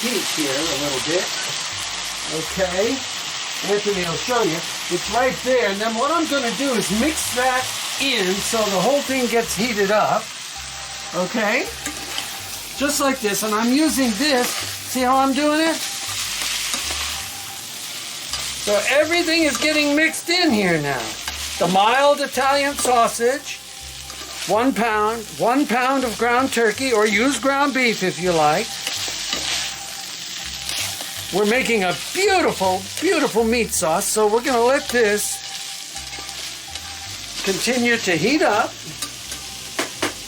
heat here a little bit. Okay. Anthony will show you. It's right there. And then what I'm going to do is mix that in so the whole thing gets heated up. Okay? Just like this. And I'm using this. See how I'm doing it? So everything is getting mixed in here now. The mild Italian sausage, 1 pound, 1 pound of ground turkey, or use ground beef if you like. We're making a beautiful, beautiful meat sauce, so we're going to let this continue to heat up.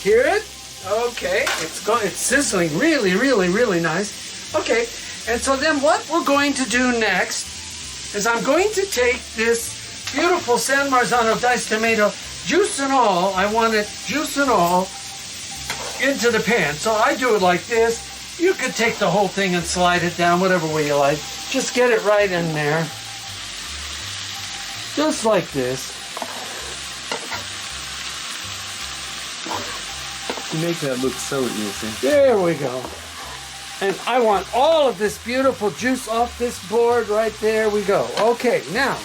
Hear it? Okay, it's sizzling really, really, really nice. Okay, and so then what we're going to do next is I'm going to take this beautiful San Marzano diced tomato, juice and all, I want it juice and all, into the pan. So I do it like this. You could take the whole thing and slide it down, whatever way you like. Just get it right in there. Just like this. You make that look so easy. There we go. And I want all of this beautiful juice off this board right there we go. Okay, now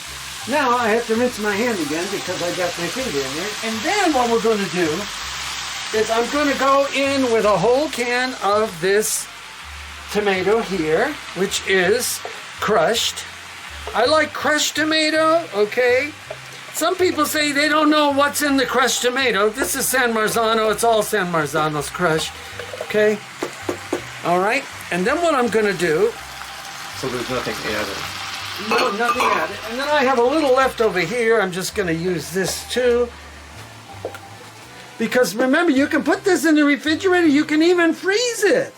I have to rinse my hand again because I got my finger in there. And then what we're going to do is I'm going to go in with a whole can of this tomato here, which is crushed. I like crushed tomato, okay? Some people say they don't know what's in the crushed tomato. This is San Marzano. It's all San Marzano's crushed, okay? All right, and then what I'm going to do... So there's nothing added. No, nothing added. And then I have a little left over here. I'm just going to use this too. Because remember, you can put this in the refrigerator. You can even freeze it.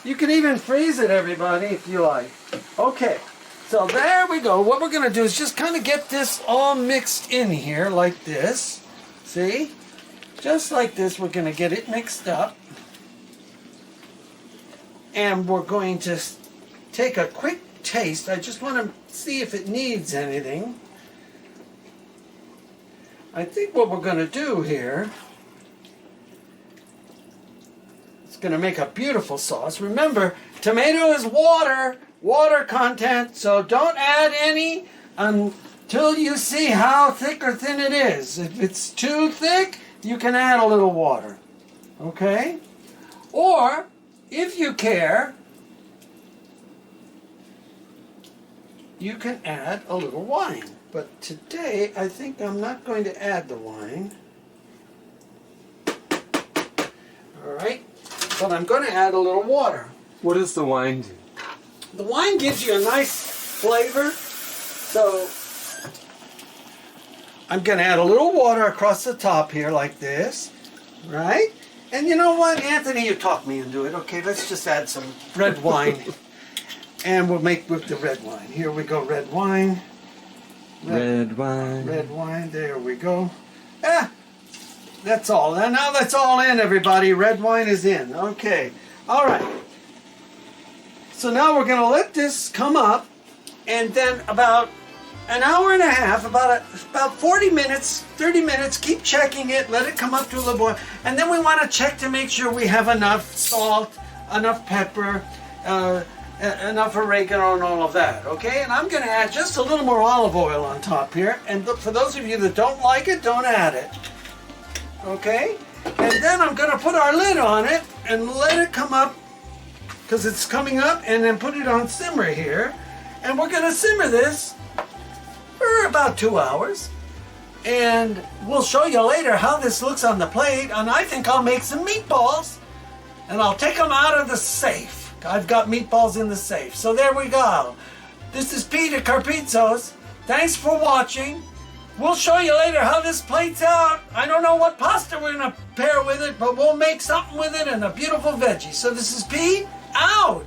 You can even freeze it, everybody, if you like. Okay, so there we go. What we're going to do is just kind of get this all mixed in here like this. See? Just like this, we're going to get it mixed up. And we're going to take a quick taste. I just want to see if it needs anything. I think what we're going to do here is going to make a beautiful sauce. Remember, tomato is water content, so don't add any until you see how thick or thin it is. If it's too thick, you can add a little water. Okay? Or, if you care, you can add a little wine. But today, I think I'm not going to add the wine. All right? But I'm going to add a little water. What does the wine do? The wine gives you a nice flavor. So, I'm going to add a little water across the top here like this. Right? And you know what, Anthony, you talked me into it. Okay, let's just add some red wine. And we'll make with the red wine. Here we go, red wine. Red wine. Red wine, there we go. That's all. And now that's all in, everybody. Red wine is in. Okay, all right. So now we're going to let this come up. And then about an hour and a half, about 40 minutes, 30 minutes, keep checking it, let it come up to a little boil. And then we want to check to make sure we have enough salt, enough pepper, enough oregano and all of that, okay? And I'm going to add just a little more olive oil on top here. And for those of you that don't like it, don't add it, okay? And then I'm going to put our lid on it and let it come up, because it's coming up, and then put it on simmer here. And we're going to simmer this for about 2 hours, and we'll show you later how this looks on the plate. And I think I'll make some meatballs, and I'll take them out of the safe. I've got meatballs in the safe. So there we go. This is Pete at Carpizzo's. Thanks for watching. We'll show you later how this plates out. I don't know what pasta we're going to pair with it, but we'll make something with it and a beautiful veggie. So this is Pete, out.